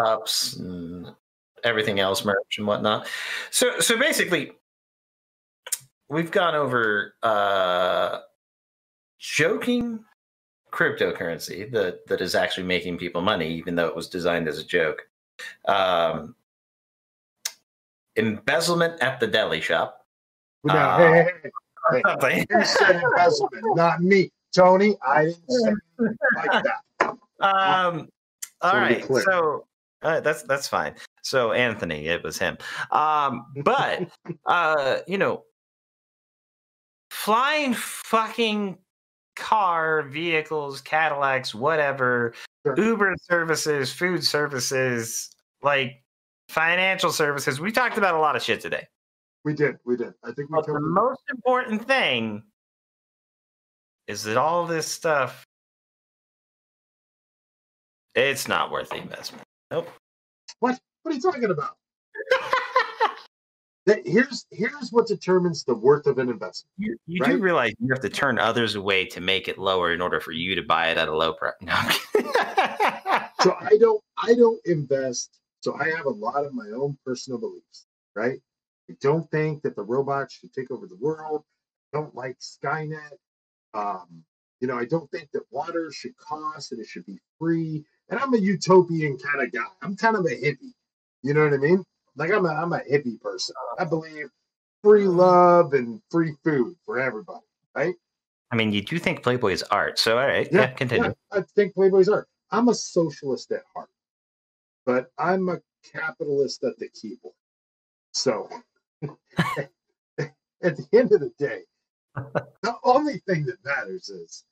cups and everything else, merch and whatnot. So basically, we've gone over joking cryptocurrency that is actually making people money, even though it was designed as a joke. Embezzlement at the deli shop. No, hey. You said embezzlement, not me, Tony. I didn't say like that. All right, so that's fine. So Anthony, it was him. But you know, flying fucking car vehicles, Cadillacs, whatever, sure. Uber services, food services, like financial services. We talked about a lot of shit today. We did. I think the most important thing is that all this stuff, it's not worth the investment. Nope. What are you talking about? Here's what determines the worth of an investment. You right? do realize you have to turn others away to make it lower in order for you to buy it at a low price. No. So I don't invest. So I have a lot of my own personal beliefs, right? I don't think that the robots should take over the world. I don't like Skynet. You know, I don't think that water should cost and it should be free. And I'm a utopian kind of guy. I'm kind of a hippie. You know what I mean? Like I'm a hippie person. I believe free love and free food for everybody, right? I mean, you do think Playboy is art, so all right, yeah, continue. Yeah, I think Playboy is art. I'm a socialist at heart, but I'm a capitalist at the keyboard. So at the end of the day, the only thing that matters is,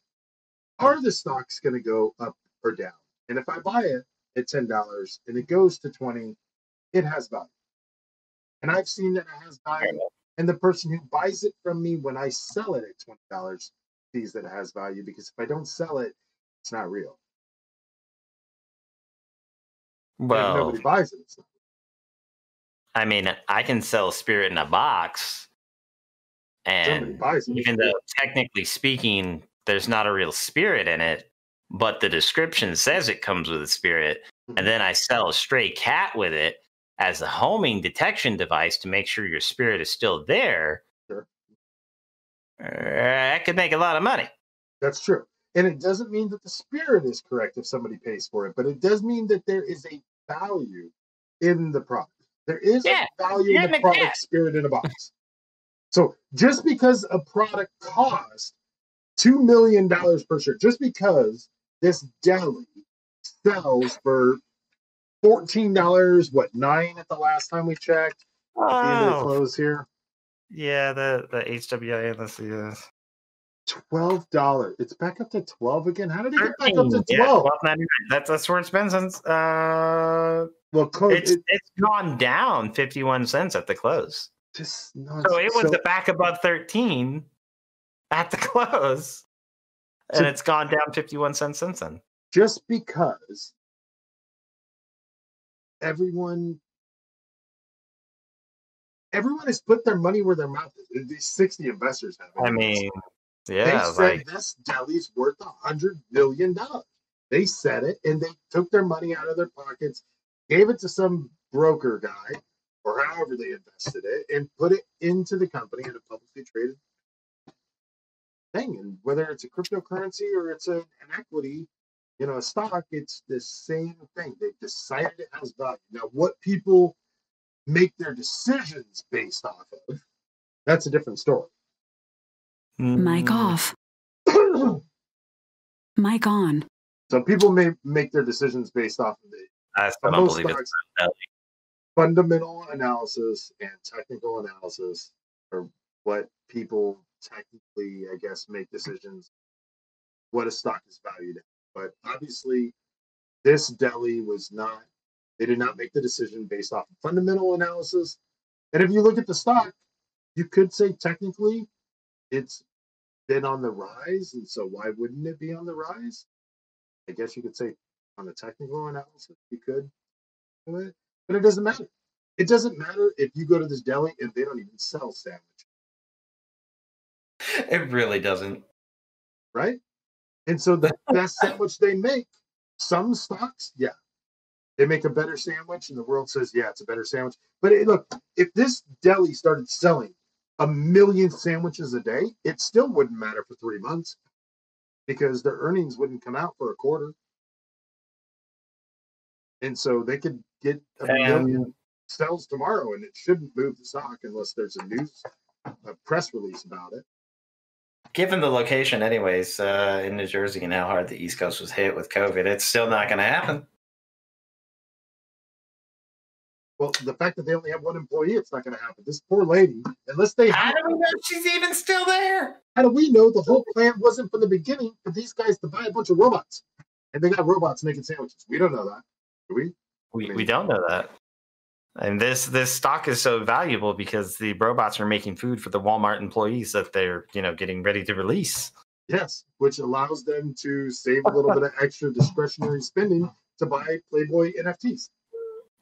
are the stocks going to go up or down? And if I buy it at $10 and it goes to 20, it has value. And I've seen that it has value. And the person who buys it from me when I sell it at $20 sees that it has value, because if I don't sell it, it's not real. Well, if nobody buys it, it's not real. I mean, I can sell Spirit in a box, and even though technically speaking, there's not a real spirit in it, but the description says it comes with a spirit, and then I sell a stray cat with it as a homing detection device to make sure your spirit is still there. Sure. I could make a lot of money. That's true. And it doesn't mean that the spirit is correct if somebody pays for it, but it does mean that there is a value in the product. There is a value in the product spirit in a box. So just because a product costs $2 million per shirt, just because this deli sells for $14, what, $9 at the last time we checked at the end of the close here? Yeah, the HWIN, let's see this. $12. It's back up to 12 again. How did it get back up to 12? Yeah, that's where it's been since it's gone down 51 cents at the close. Just so it was back above 13 at the close, and it's gone down 51 cents since then. Just because everyone has put their money where their mouth is. These 60 investors have. I mean, yeah, they said this deli's worth $100 million. They said it, and they took their money out of their pockets, gave it to some broker guy, or however they invested it, and put it into the company in a publicly traded thing. And whether it's a cryptocurrency or it's an equity, you know, a stock, it's the same thing. They've decided it has value. Now, what people make their decisions based off of, that's a different story. Mic off. Mic on. So people may make their decisions based off of it. I still don't believe it's fundamental analysis and technical analysis are what people technically, I guess, make decisions what a stock is valued at. But obviously, this deli they did not make the decision based off of fundamental analysis. And if you look at the stock, you could say technically it's been on the rise. And so why wouldn't it be on the rise? I guess you could say on the technical analysis, you could. But it doesn't matter. It doesn't matter if you go to this deli and they don't even sell sandwich. It really doesn't. Right? And so the best sandwich they make, some stocks, yeah. They make a better sandwich, and the world says, yeah, it's a better sandwich. But look, if this deli started selling 1 million sandwiches a day, it still wouldn't matter for 3 months because their earnings wouldn't come out for a quarter. And so they could get 1 million sales tomorrow, and it shouldn't move the stock unless there's a press release about it. Given the location, anyways, in New Jersey and how hard the East Coast was hit with COVID, it's still not going to happen. Well, the fact that they only have one employee, it's not going to happen. This poor lady, unless they... How do we know she's even still there? How do we know the whole plan wasn't from the beginning for these guys to buy a bunch of robots? And they got robots making sandwiches. We don't know that. Do we? We don't know that. And this stock is so valuable because the robots are making food for the Walmart employees that they're, getting ready to release. Yes, which allows them to save a little bit of extra discretionary spending to buy Playboy NFTs.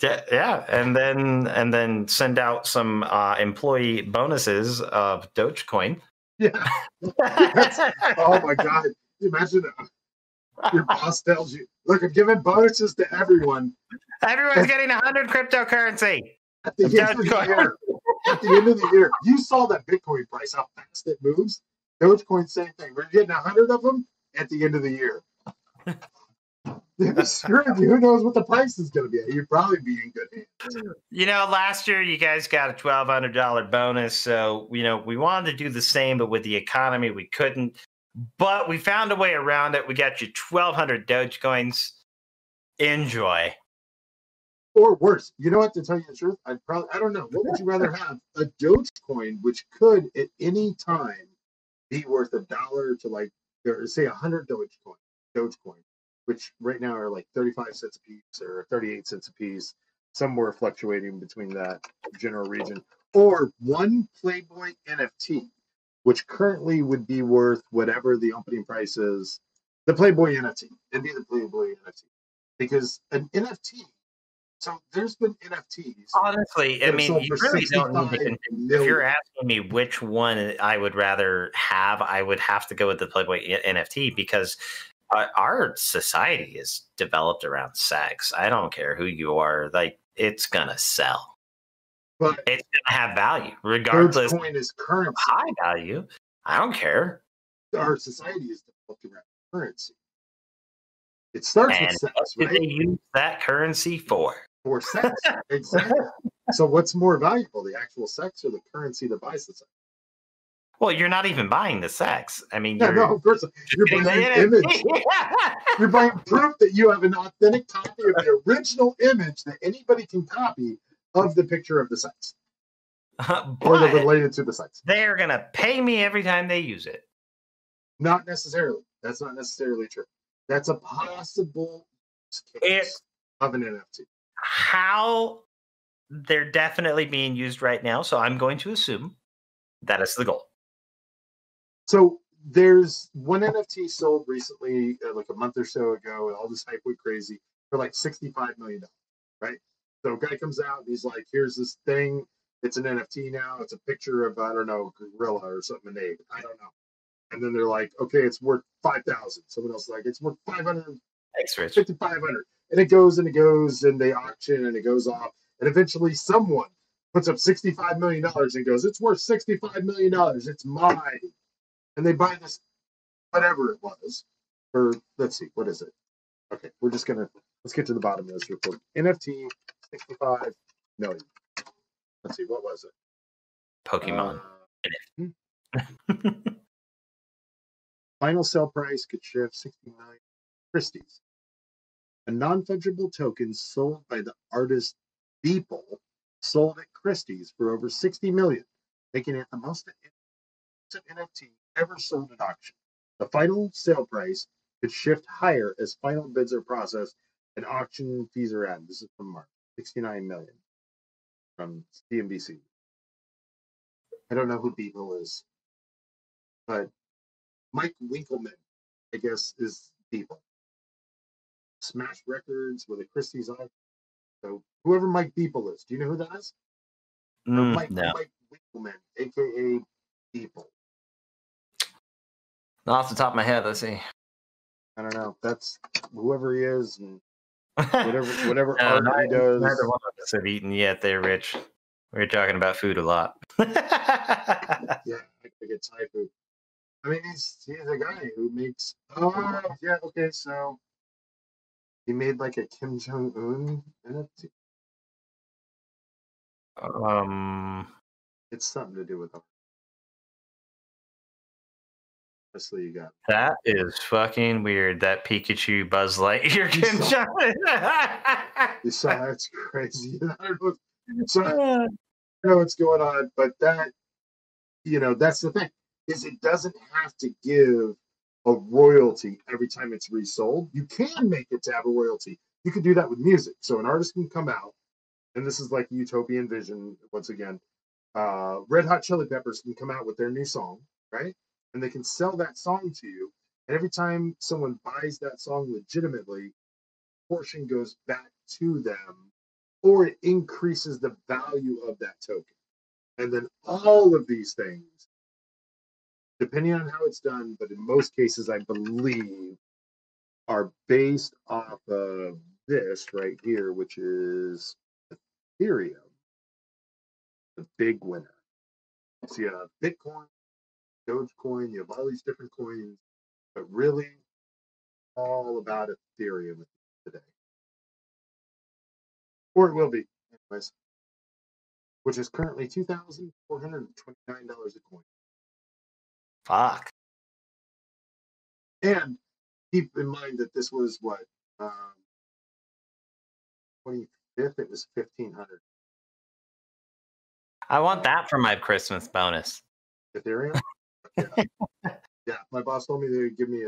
Yeah, and then send out some employee bonuses of Dogecoin. Yeah. Oh my God! Imagine your boss tells you, "Look, I'm giving bonuses to everyone. Everyone's getting 100 cryptocurrency at the end of the year." At the end of the year, you saw that Bitcoin price, how fast it moves. Dogecoin, same thing. We're getting 100 of them at the end of the year. Screw you. Who knows what the price is going to be? You'd probably be in good hands. Last year you guys got a $1,200 bonus. So, we wanted to do the same, but with the economy, we couldn't. But we found a way around it. We got you 1,200 Dogecoins. Enjoy. Or worse. You know what? To tell you the truth, I don't know. What would you rather have? A Dogecoin, which could at any time be worth $1 to say 100 Dogecoin, which right now are like 35 cents a piece or 38 cents a piece, somewhere fluctuating between that general region, or one Playboy NFT, which currently would be worth whatever the opening price is, the Playboy NFT. It'd be the Playboy NFT. Because an NFT, so there's been NFTs. Honestly, I mean, you really don't need to continue. If you're asking me which one I would rather have, I would have to go with the Playboy NFT because our society is developed around sex. I don't care who you are. It's going to sell. But it's going to have value, regardless. Dogecoin is currency. High value. I don't care. Our society is developed around currency. It starts with sex, right? What do they use that currency for? For sex. Exactly. So what's more valuable, the actual sex or the currency that buys the sex? Well, you're not even buying the sex. I mean, of course, you're buying an image. You're buying proof that you have an authentic copy of the original image that anybody can copy of the picture of the sex. Or the related to the sex. They're going to pay me every time they use it. Not necessarily. That's not necessarily true. That's a possible case of an NFT. How they're definitely being used right now. So I'm going to assume that is the goal. So there's one NFT sold recently, like a month or so ago, and all this hype went crazy for like $65 million, right? So a guy comes out and he's like, here's this thing. It's an NFT now. It's a picture of, I don't know, gorilla or something, an ape. I don't know. And then they're like, okay, it's worth 5,000. Someone else is like, it's worth 500. Thanks, Rich. 5,500. And it goes and they auction and it goes off. And eventually someone puts up $65 million and goes, it's worth $65 million. It's mine. And they buy this, whatever it was, for, let's see, what is it? Okay, let's get to the bottom of this report. NFT, 65 million. Let's see, what was it? Pokemon. Final sale price could shift 60 million. Christies. A non-fungible token sold by the artist Beeple sold at Christies for over 60 million, making it the most NFT ever sold at auction. The final sale price could shift higher as final bids are processed and auction fees are added. This is from March. 69 million from CNBC. I don't know who Beeple is, but Mike Winkelmann, I guess, is Beeple. Smash Records with a Christie's auction. So whoever Mike Beeple is, do you know who that is? Mike Winkelmann, aka Beeple. Not off the top of my head, let's see. I don't know. That's whoever he is. And whatever art he does. Neither one of us have eaten yet. There, Rich. We were talking about food a lot. Yeah, I get Thai food. I mean, he's a guy who makes. Oh, yeah. Okay, so he made like a Kim Jong Un NFT. It's something to do with art. Honestly, you got that is fucking weird. That Pikachu Buzz Lightyear Kim Jong Un. You saw that's crazy. I don't know what's going on, but that, that's the thing, is it doesn't have to give a royalty every time it's resold. You can make it to have a royalty. You can do that with music. So an artist can come out, and this is like utopian vision once again. Red Hot Chili Peppers can come out with their new song, right? And they can sell that song to you. And every time someone buys that song legitimately, portion goes back to them, or it increases the value of that token. And then all of these things, depending on how it's done, but in most cases, I believe, are based off of this right here, which is Ethereum, the big winner. So you have Bitcoin, Dogecoin, you have all these different coins, but really all about Ethereum today. Or it will be, anyways, which is currently $2,429 a coin. Fuck. And keep in mind that this was what, 25th, it was 1,500. I want that for my Christmas bonus. Ethereum? Yeah, my boss told me they would give me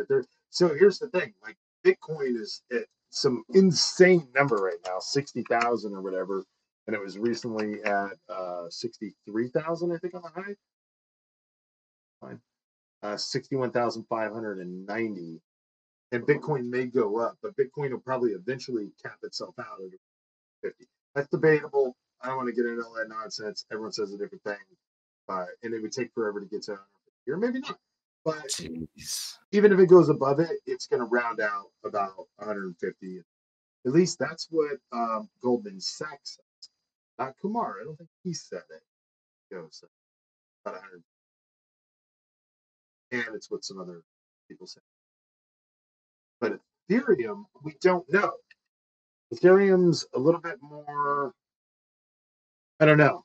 So here's the thing, like Bitcoin is at some insane number right now, 60,000 or whatever, and it was recently at 63,000, I think, on the high. Fine. 61,590, and Bitcoin may go up, but Bitcoin will probably eventually cap itself out at 50. That's debatable. I don't want to get into all that nonsense. Everyone says a different thing, and it would take forever to get to 150, or maybe not. But jeez, even if it goes above it, it's going to round out about 150. At least that's what Goldman Sachs says. Not Kumar. I don't think he said it. He goes about 100. And it's what some other people say. But Ethereum, we don't know. Ethereum's a little bit more, I don't know.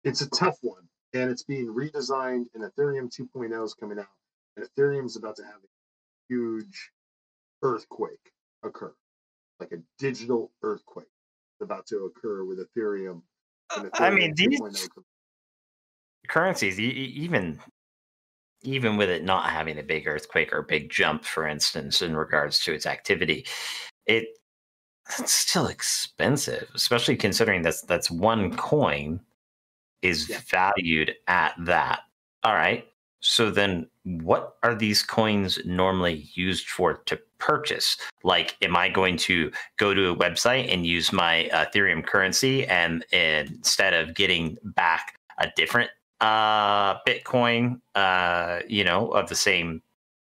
It's a tough one. And it's being redesigned, and Ethereum 2.0 is coming out. And Ethereum's about to have a huge earthquake occur, like a digital earthquake about to occur with Ethereum. And Ethereum, I mean, these currencies, even with it not having a big earthquake or a big jump, for instance, in regards to its activity, it's still expensive, especially considering that's one coin is valued at that. All right. So then what are these coins normally used for to purchase? Like, am I going to go to a website and use my Ethereum currency, and instead of getting back a different Bitcoin, of the same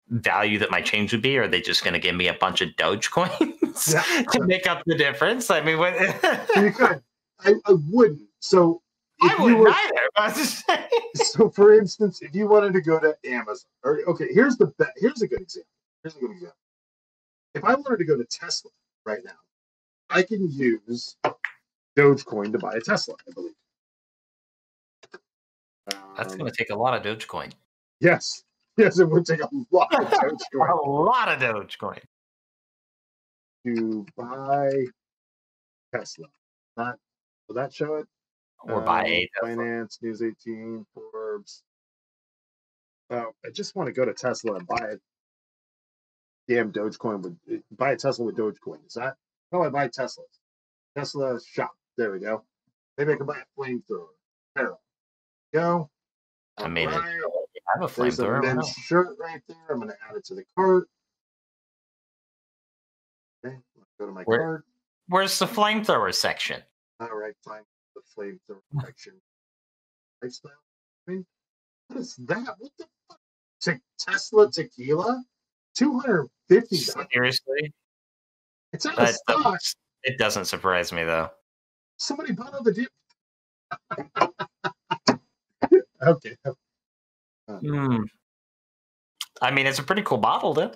value that my change would be, or are they just going to give me a bunch of Doge coins to make up the difference? I mean, what? You could. I wouldn't. So I wouldn't either. So, for instance, if you wanted to go to Amazon, here's a good example. If I wanted to go to Tesla right now, I can use Dogecoin to buy a Tesla, I believe. That's going to take a lot of Dogecoin. Yes, it would take a lot of Dogecoin. A lot of Dogecoin to buy Tesla. Will that show it? Or buy a Tesla. Finance, News 18, Forbes. I just want to go to Tesla and buy a damn Dogecoin buy a Tesla with Dogecoin. Is that how I buy Teslas? Tesla shop. There we go. Maybe I can buy a flamethrower. Apparel. Go. I mean, I have a flamethrower. There's a men's shirt right there. I'm going to add it to the cart. Okay, let's go to my cart. Where's the flamethrower section? All right, fine. The flamethrower section. Lifestyle. I mean, what is that? What the fuck? Tesla tequila? $250. Seriously? It's out of stock. It doesn't surprise me though. Somebody bought all the dip. Okay. I mean, it's a pretty cool bottle, though.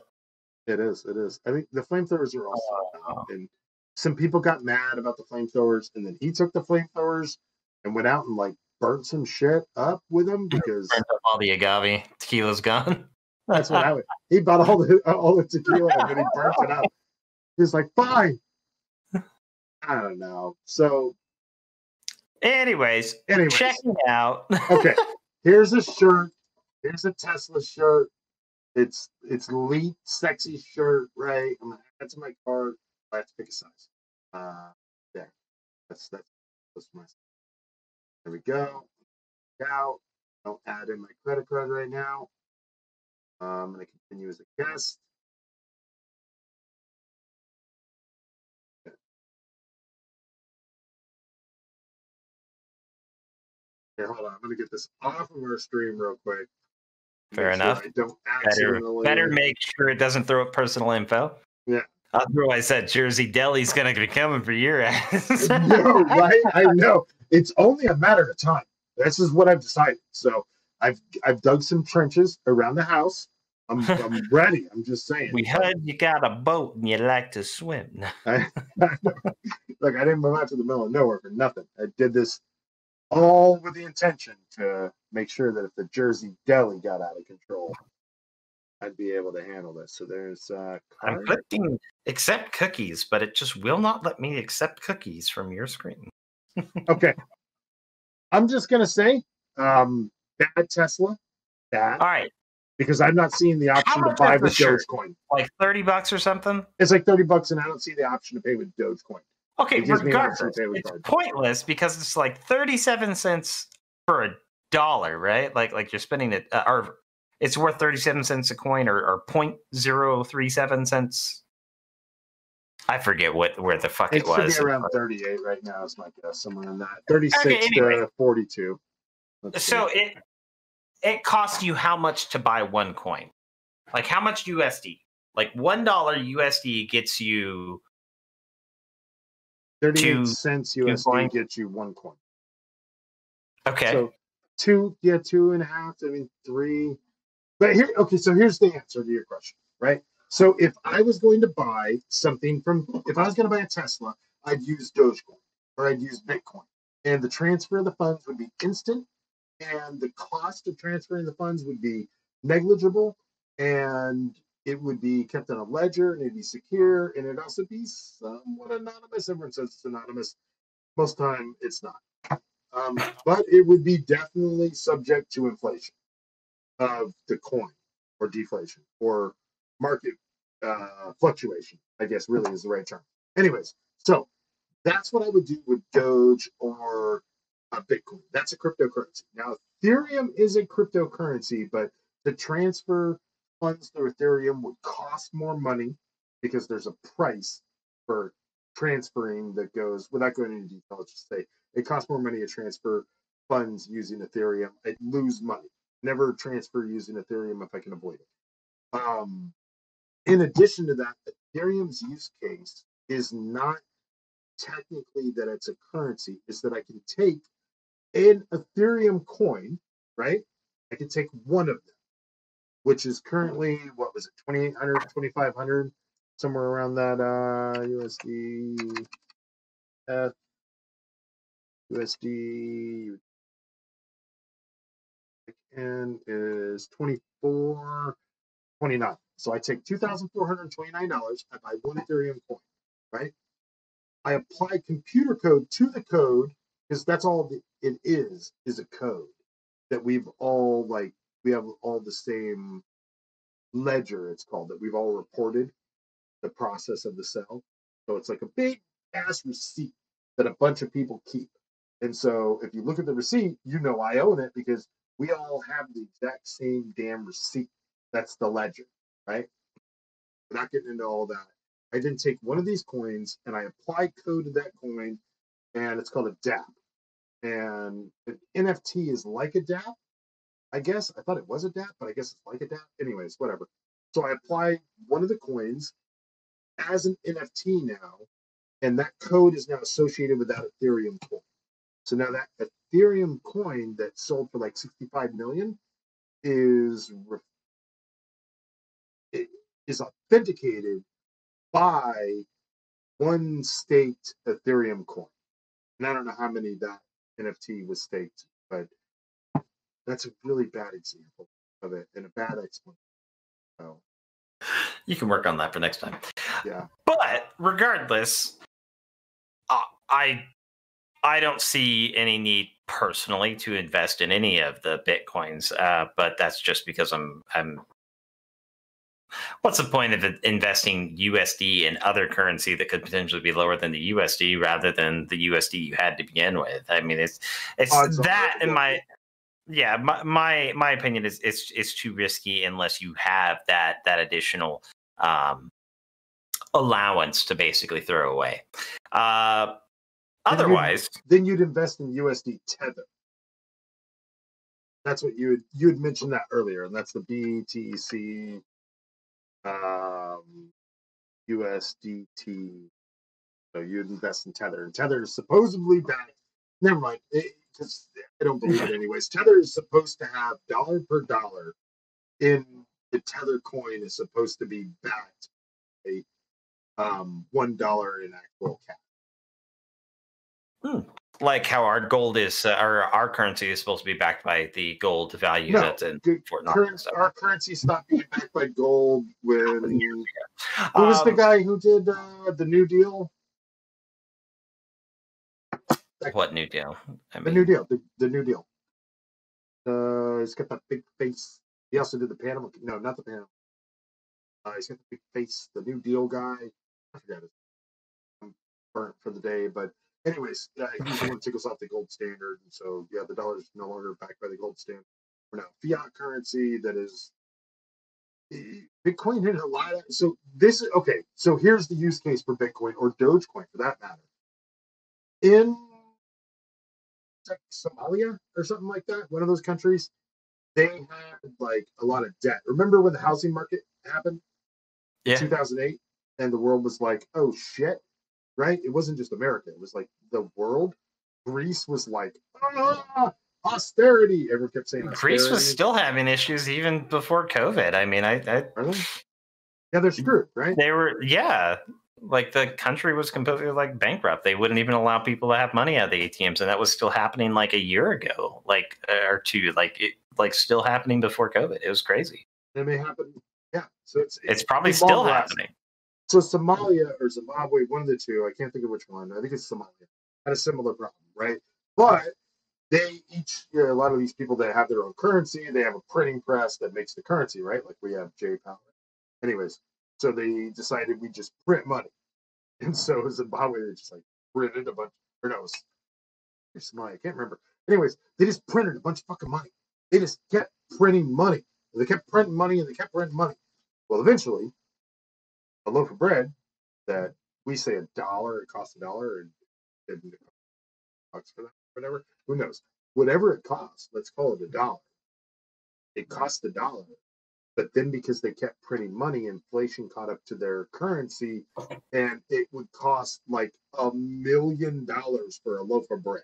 It is. It is. I think the flamethrowers are also out, and some people got mad about the flamethrowers, and then he took the flamethrowers and went out and like burnt some shit up with them because all the agave tequila's gone. That's what happened. He bought all the tequila and then he burnt it up. He was like, "Fine." I don't know. So, anyways, checking out. Okay, here's a shirt. Here's a Tesla shirt. It's elite, sexy shirt, right? I'm gonna add to my cart. I have to pick a size. There. That's my. There we go. Out. I'll add in my credit card right now. I'm gonna continue as a guest. Here, hold on. I'm gonna get this off of our stream real quick. Fair enough. I don't accidentally. Better make sure it doesn't throw up personal info. Yeah. Otherwise, that Jersey Deli's going to be coming for your ass. No, right? I know. It's only a matter of time. This is what I've decided. So I've dug some trenches around the house. I'm ready. I'm just saying. We heard you got a boat and you like to swim. I Look, I didn't move out to the middle of nowhere for nothing. I did this all with the intention to make sure that if the Jersey Deli got out of control, I'd be able to handle this. So there's I'm clicking accept cookies, but it just will not let me accept cookies from your screen. Okay. I'm just gonna say bad Tesla. Bad. All right. Because I'm not seeing the option to buy with Dogecoin. Like $30 or something? It's like $30 and I don't see the option to pay with Dogecoin. Okay, regardless, it's pointless because it's like 37 cents for $1, right? Like you're spending it, or it's worth 37 cents a coin, or 0.037 cents. I forget where the fuck it was. It should be around 38 right now, is my guess, somewhere in that 36 to 42. So it costs you how much to buy one coin? Like how much USD? Like $1 USD gets you 38 cents USD gets you one coin. Okay. So 2.5. I mean 3. But so here's the answer to your question, right? So if I was going to buy something if I was going to buy a Tesla, I'd use Dogecoin or I'd use Bitcoin, and the transfer of the funds would be instant, and the cost of transferring the funds would be negligible, and it would be kept on a ledger, and it'd be secure, and it'd also be somewhat anonymous. Everyone says it's anonymous. Most time it's not. But it would be definitely subject to inflation of the coin, or deflation, or market fluctuation, I guess really is the right term. Anyways, so that's what I would do with Doge or Bitcoin. That's a cryptocurrency. Now, Ethereum is a cryptocurrency, but to transfer funds through Ethereum would cost more money because there's a price for transferring that goes, without going into detail, let's just say it costs more money to transfer funds using Ethereum. I'd lose money. Never transfer using Ethereum if I can avoid it. In addition to that, Ethereum's use case is not technically that it's a currency, is that I can take an Ethereum coin, right? I can take one of them, which is currently, what was it, 2,800, 2,500, somewhere around that USD. USD and is $24.29. So I take $2,429. I buy one Ethereum coin, right? I apply computer code to the code, because that's all it is a code that we've all we have all the same ledger, it's called, that we've all reported the process of the sale. So it's like a big ass receipt that a bunch of people keep. And so if you look at the receipt, I own it because we all have the exact same damn receipt. That's the ledger, right? Without getting into all that, I then take one of these coins and I apply code to that coin, and it's called a Dapp. And an NFT is like a Dapp, I guess. I thought it was a Dapp, but I guess it's like a Dapp. Anyways, whatever. So I apply one of the coins, as an NFT now, and that code is now associated with that Ethereum coin. So now that Ethereum coin that sold for like 65 million is authenticated by one staked Ethereum coin. And I don't know how many that NFT was staked, but that's a really bad example of it and a bad explanation. So, you can work on that for next time. Yeah. But regardless, I don't see any need personally to invest in any of the Bitcoins. But that's just because I'm what's the point of investing USD in other currency that could potentially be lower than the USD rather than the USD you had to begin with? I mean, it's that in my my opinion is it's too risky unless you have that additional allowance to basically throw away. Otherwise, then you'd invest in USD Tether. That's what you had mentioned that earlier, and that's the BTC USDT. So you'd invest in Tether, and Tether is supposedly backed. Never mind, because I don't believe it anyways. Tether is supposed to have dollar per dollar in the Tether coin is supposed to be backed by $1 in actual cash. Like how our gold is, or our currency is supposed to be backed by the gold value that's in Fort Knox. Our currency stopped being backed by gold when who was the guy who did the New Deal? What New Deal? The New Deal. The New Deal. He's got that big face. He also did the Panama. No, not the Panama. He's got the big face. The New Deal guy. I forgot it. I'm burnt for the day, but anyways, he's the one that took us off the gold standard, and so the dollar is no longer backed by the gold standard. We're now fiat currency that is. Bitcoin hit a lot of. So this is okay. So here's the use case for Bitcoin or Dogecoin for that matter. In like Somalia or something like that, one of those countries, they had like a lot of debt. Remember when the housing market happened in 2008 and the world was like, oh shit, right? It wasn't just America. It was like the world. Greece was like, austerity. Everyone kept saying austerity. Greece was still having issues even before COVID. I mean, Are they? Yeah, they're screwed, right? They were, like the country was completely like bankrupt. They wouldn't even allow people to have money at the ATMs, and that was still happening like a year ago, like or two, like still happening before COVID. It was crazy. It may happen, So it's probably still happening. So Somalia or Zimbabwe, one of the two, I can't think of which one. I think it's Somalia. Had a similar problem, right? But they each, a lot of these people that have their own currency, they have a printing press that makes the currency, right? Like we have J Power. Anyways, so they decided we just print money. And so Zimbabwe, they just like printed a bunch, or no, Somalia, I can't remember. Anyways, they just printed a bunch of fucking money. They just kept printing money. They kept printing money and they kept printing money. Well, eventually, a loaf of bread that we say $1, it costs $1, and it bucks for that, whatever. Who knows? Whatever it costs, let's call it $1. It cost $1. But then because they kept printing money, inflation caught up to their currency, and it would cost like $1 million for a loaf of bread.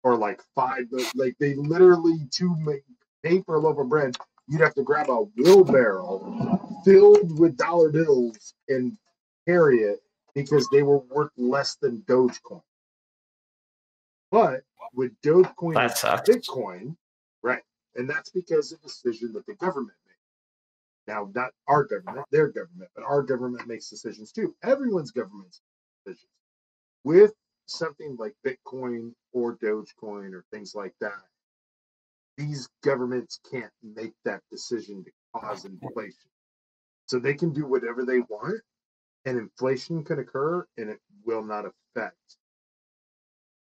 Or like like they literally to pay for a loaf of bread, you'd have to grab a wheelbarrow filled with dollar bills and carry it because they were worth less than Dogecoin. But with Dogecoin and Bitcoin, right? And that's because of a decision that the government made. Now, not our government, their government, but our government makes decisions too. Everyone's government's decisions. With something like Bitcoin or Dogecoin or things like that, these governments can't make that decision to cause inflation. So they can do whatever they want, and inflation can occur, and it will not affect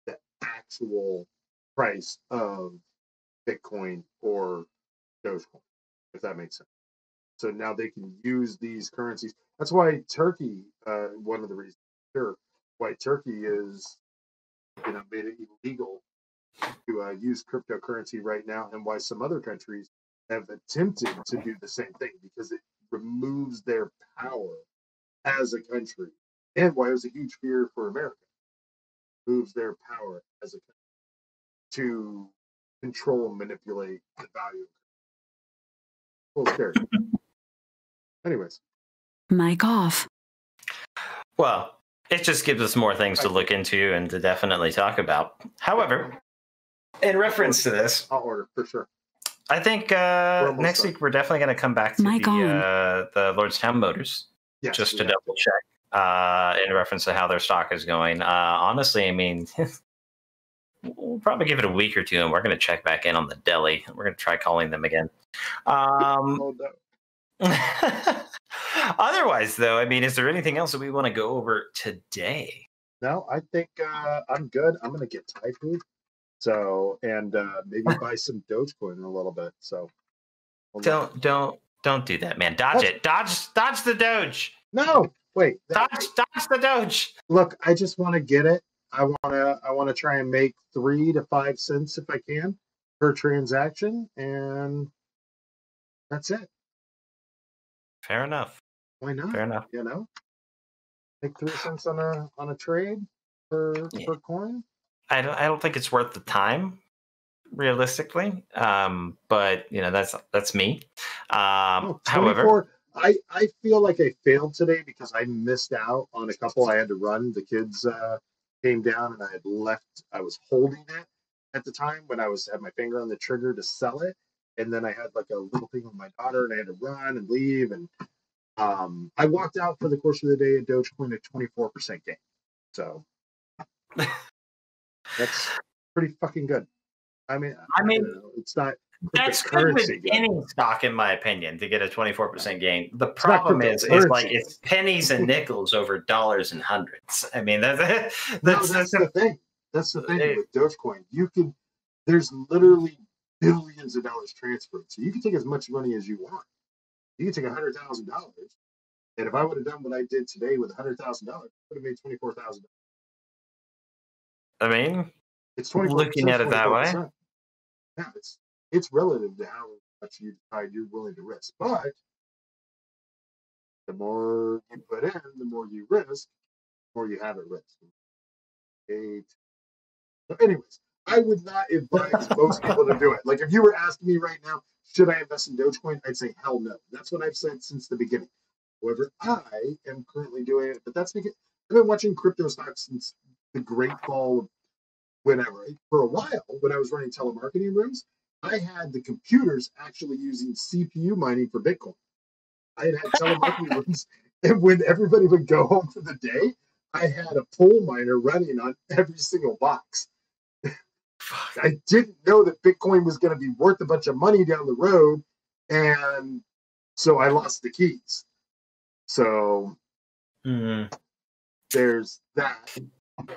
the actual price of Bitcoin or Dogecoin, if that makes sense. So now they can use these currencies. That's why Turkey, one of the reasons, why Turkey is, made it illegal to use cryptocurrency right now, and why some other countries have attempted to do the same thing, because it removes their power as a country, and why it was a huge fear for America. Moves their power as a country to control and manipulate the value. A little scary. Anyways. Mic off. Well, it just gives us more things to look into and to definitely talk about. However, in reference to this, I'll order for sure. I think next week we're definitely going to come back to the Lordstown Motors, just to double check in reference to how their stock is going. Honestly, I mean, we'll probably give it a week or two, and we're going to check back in on the deli. We're going to try calling them again. Otherwise, though, I mean, is there anything else that we want to go over today? No, I think I'm good. I'm going to get Thai food. So, and maybe buy some Dogecoin in a little bit. So, don't do that, man. Dodge it. Dodge the Doge. No, wait. Dodge the Doge. Look, I just want to get it. I want to try and make 3 to 5 cents if I can per transaction, and that's it. Fair enough. Why not? Fair enough. You know, make 3 cents on a trade per coin. I don't think it's worth the time, realistically. But you know, that's me. However, I feel like I failed today because I missed out on a couple I had to run. The kids came down and I had left. I was holding it at the time when I had my finger on the trigger to sell it, and then I had like a little thing with my daughter, and I had to run and leave. And I walked out for the course of the day at Dogecoin at 24% gain. So. That's pretty fucking good. I mean, it's not. That's good with any stock, in my opinion, to get a 24% gain. The problem is like it's pennies and nickels over dollars and hundreds. I mean, that's the thing. That's the thing with Dogecoin. There's literally billions of dollars transferred, so you can take as much money as you want. You can take $100,000, and if I would have done what I did today with $100,000, I would have made $24,000. I mean, it's 24%. Looking at it that way. Yeah, it's relative to how much you decide you're willing to risk. But the more you put in, the more you risk, the more you have at risk. So anyways, I would not advise most people to do it. Like if you were asking me right now, should I invest in Dogecoin? I'd say hell no. That's what I've said since the beginning. However, I am currently doing it, but that's because I've been watching crypto stocks since the great fall of whenever. For a while, when I was running telemarketing rooms, I had the computers actually using CPU mining for Bitcoin. I had telemarketing rooms, and when everybody would go home for the day, I had a coal miner running on every single box. I didn't know that Bitcoin was going to be worth a bunch of money down the road, and so I lost the keys. So there's that.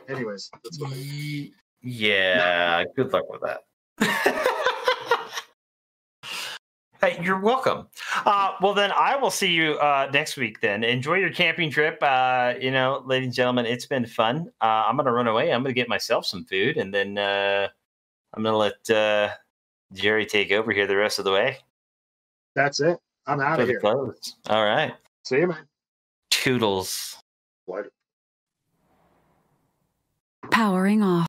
Anyways, that's what good luck with that. Hey, you're welcome. Well, then I will see you next week then. Enjoy your camping trip. Ladies and gentlemen, it's been fun. I'm going to run away. I'm going to get myself some food, and then I'm going to let Jerry take over here the rest of the way. That's it. I'm out of here. Close. All right. See you, man. Toodles. Later. Powering off.